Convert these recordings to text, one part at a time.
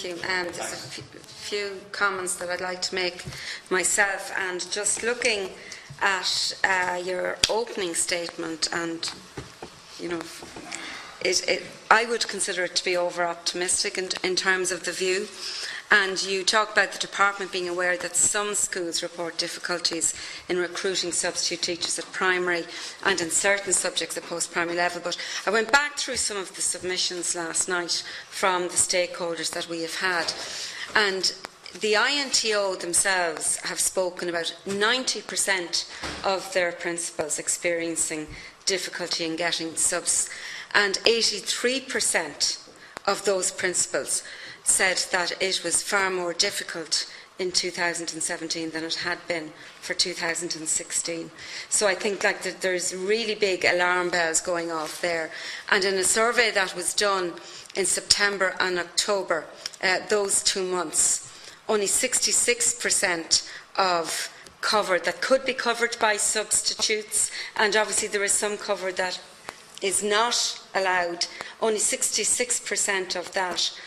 Thank you. There's a few comments that I'd like to make myself, and just looking at your opening statement, and I would consider it to be over-optimistic in terms of the view. And you talk about the department being aware that some schools report difficulties in recruiting substitute teachers at primary and in certain subjects at post-primary level. But I went back through some of the submissions last night from the stakeholders that we have had. And the INTO themselves have spoken about 90% of their principals experiencing difficulty in getting subs, and 83% of those principals said that it was far more difficult in 2017 than it had been for 2016. So I think that there's really big alarm bells going off there. And in a survey that was done in September and October, those 2 months, only 66% of cover that could be covered by substitutes, and obviously there is some cover that is not allowed, only 66% of that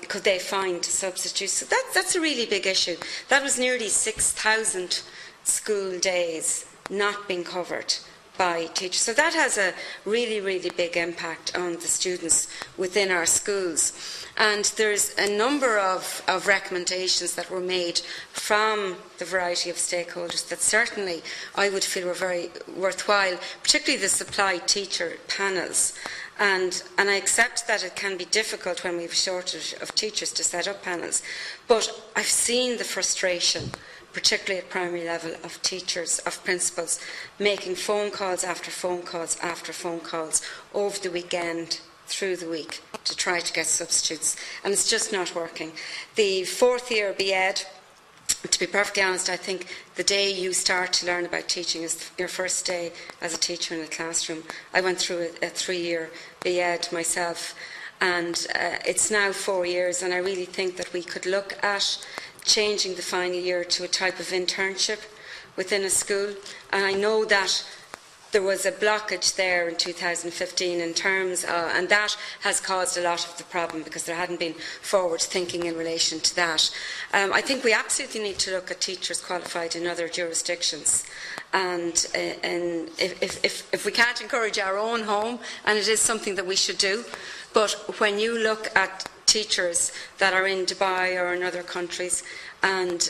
could they find substitutes. So that's a really big issue. That was nearly 6,000 school days not being covered by teachers. So that has a really, really big impact on the students within our schools. And there's a number of recommendations that were made from the variety of stakeholders that certainly I would feel were very worthwhile, particularly the supply teacher panels. And I accept that it can be difficult when we have a shortage of teachers to set up panels, but I've seen the frustration, particularly at primary level, of teachers, of principals, making phone calls after phone calls after phone calls over the weekend, through the week, to try to get substitutes, and it's just not working. The fourth year BEd, to be perfectly honest, I think the day you start to learn about teaching is your first day as a teacher in a classroom. I went through a 3-year BEd myself, and it's now 4 years, and I really think that we could look at changing the final year to a type of internship within a school. And I know that there was a blockage there in 2015 in terms of, and that has caused a lot of the problem because there hadn't been forward thinking in relation to that. I think we absolutely need to look at teachers qualified in other jurisdictions, and if we can't encourage our own home, and it is something that we should do, but when you look at teachers that are in Dubai or in other countries, and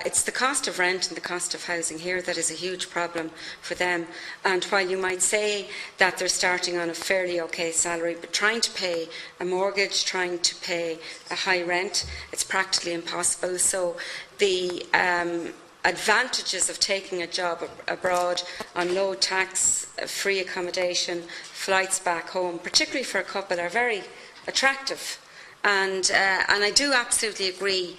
it's the cost of rent and the cost of housing here that is a huge problem for them. And while you might say that they're starting on a fairly okay salary, but trying to pay a mortgage, trying to pay a high rent, it's practically impossible. So the advantages of taking a job abroad on low tax, free accommodation, flights back home, particularly for a couple, are very attractive. And I do absolutely agree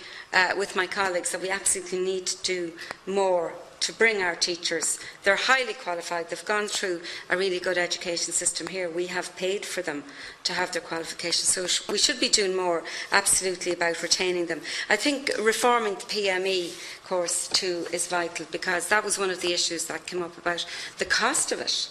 with my colleagues that we absolutely need to do more to bring our teachers. They're highly qualified. They've gone through a really good education system here. We have paid for them to have their qualifications. So we should be doing more, absolutely, about retaining them. I think reforming the PME course too is vital, because that was one of the issues that came up about the cost of it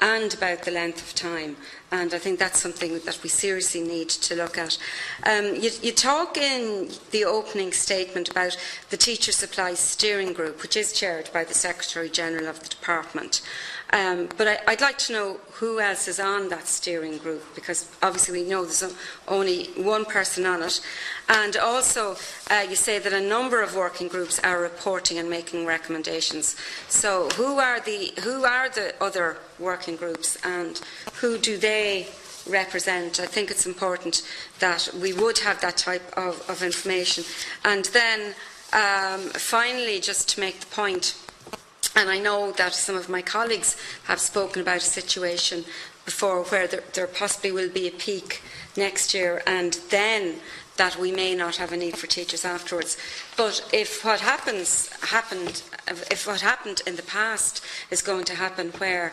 and about the length of time. And I think that's something that we seriously need to look at. You talk in the opening statement about the Teacher Supply Steering Group, which is chaired by the Secretary-General of the Department. But I'd like to know who else is on that steering group, because obviously we know there's only one person on it. And also, you say that a number of working groups are reporting and making recommendations. So who are the other working groups, and who do they represent? I think it's important that we would have that type of information. And then finally, just to make the point, and I know that some of my colleagues have spoken about a situation before where there possibly will be a peak next year, and then that we may not have a need for teachers afterwards. But if what happened in the past is going to happen, where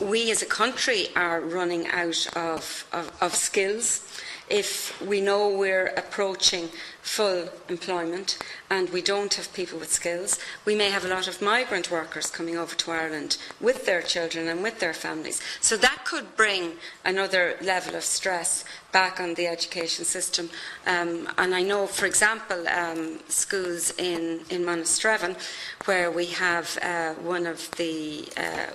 we as a country are running out of skills, if we know we're approaching full employment and we don't have people with skills, we may have a lot of migrant workers coming over to Ireland with their children and with their families. So that could bring another level of stress back on the education system. And I know, for example, schools in Monasterevin, where we have one of the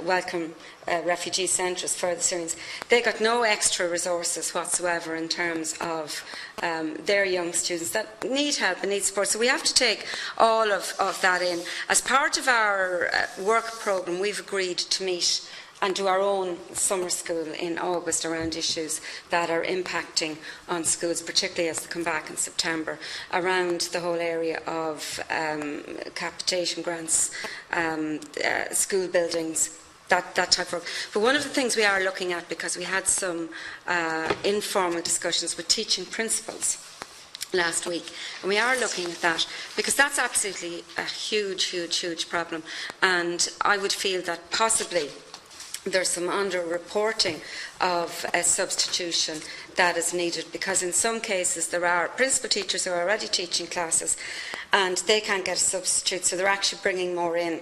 welcome refugee centres for the Syrians, they got no extra resources whatsoever in terms of their young students that need help and need support. So we have to take all of that in. As part of our work programme, we've agreed to meet and do our own summer school in August around issues that are impacting on schools, particularly as they come back in September, around the whole area of capitation grants, school buildings, that type of work. But one of the things we are looking at, because we had some informal discussions with teaching principals last week, and we are looking at that because that's absolutely a huge problem, and I would feel that possibly there's some under-reporting of a substitution that is needed, because in some cases there are principal teachers who are already teaching classes and they can't get a substitute, so they're actually bringing more in.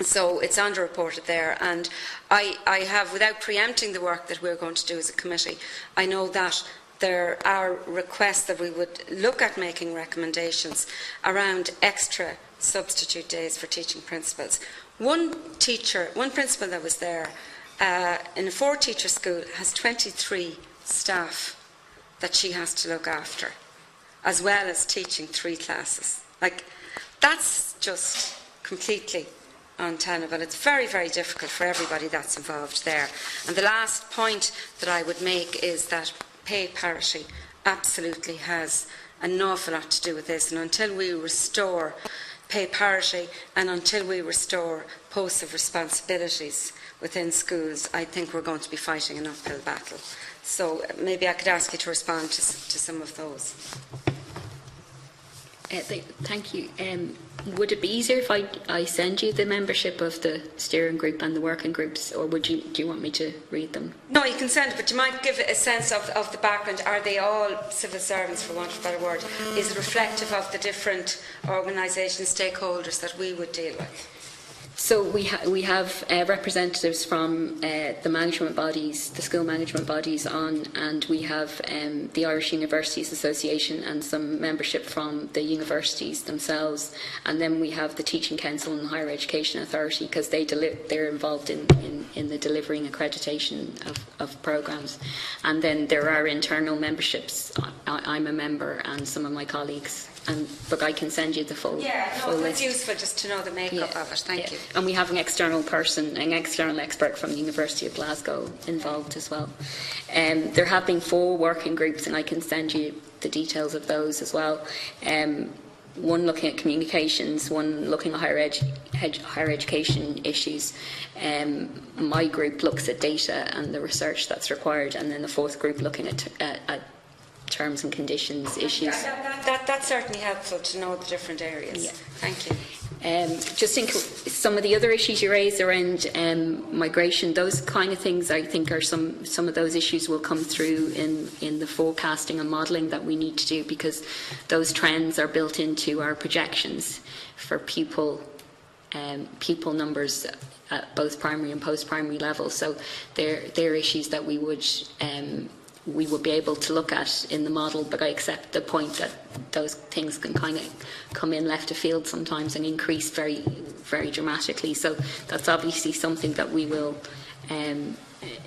So it's underreported there, and I have, without preempting the work that we're going to do as a committee, I know that there are requests that we would look at making recommendations around extra substitute days for teaching principals. One principal that was there in a 4-teacher school has 23 staff that she has to look after, as well as teaching 3 classes. Like, that's just completely untenable. It's very, very difficult for everybody that's involved there. And the last point that I would make is that pay parity absolutely has an awful lot to do with this, and until we restore pay parity and until we restore posts of responsibilities within schools, I think we're going to be fighting an uphill battle. So maybe I could ask you to respond to some of those. Thank you. Would it be easier if I send you the membership of the steering group and the working groups, or do you want me to read them? No, you can send it, but you might give a sense of the background. Are they all civil servants, for want of a better word? Is it reflective of the different organisations, stakeholders that we would deal with? So we have representatives from the management bodies, the school management bodies on, and we have the Irish Universities Association and some membership from the universities themselves, and then we have the Teaching Council and Higher Education Authority, because they're involved in the delivering accreditation of programmes. And then there are internal memberships. I'm a member, and some of my colleagues. But I can send you the full list. It's useful just to know the makeup of it. Thank you. And we have an external person, an external expert from the University of Glasgow involved as well. There have been 4 working groups, and I can send you the details of those as well. One looking at communications, one looking at higher education issues. My group looks at data and the research that's required, and then the 4th group looking at terms and conditions issues. That's certainly helpful to know the different areas. Yeah. Thank you. Just think some of the other issues you raised around migration, those kind of things, I think are some of those issues will come through in the forecasting and modelling that we need to do, because those trends are built into our projections for pupil numbers at both primary and post-primary levels. So they're issues that we would be able to look at in the model, but I accept the point that those things can kind of come in left of field sometimes and increase very, very dramatically. So that's obviously something that we will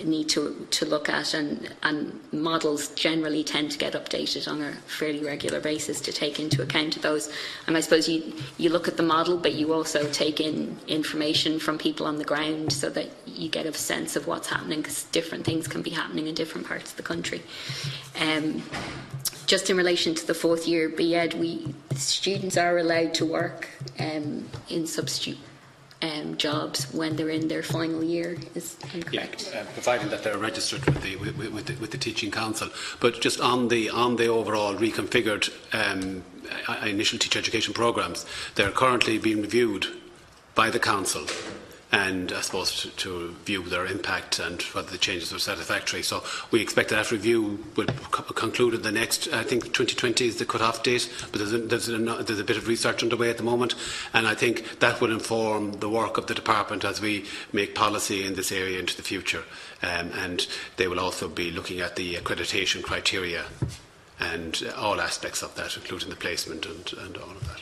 need to look at, and models generally tend to get updated on a fairly regular basis to take into account of those. And I suppose you look at the model, but you also take in information from people on the ground so that you get a sense of what's happening, because different things can be happening in different parts of the country. Just in relation to the 4th year BEd, students are allowed to work in substitute jobs when they're in their final year. Is correct? Yeah, providing that they're registered with the Teaching Council. But just on the overall reconfigured initial teacher education programmes, they're currently being reviewed by the Council. and I suppose to view their impact and whether the changes are satisfactory. So we expect that review will conclude in the next, I think 2020 is the cut-off date, but there's a bit of research underway at the moment, and I think that will inform the work of the department as we make policy in this area into the future. And they will also be looking at the accreditation criteria and all aspects of that, including the placement and all of that.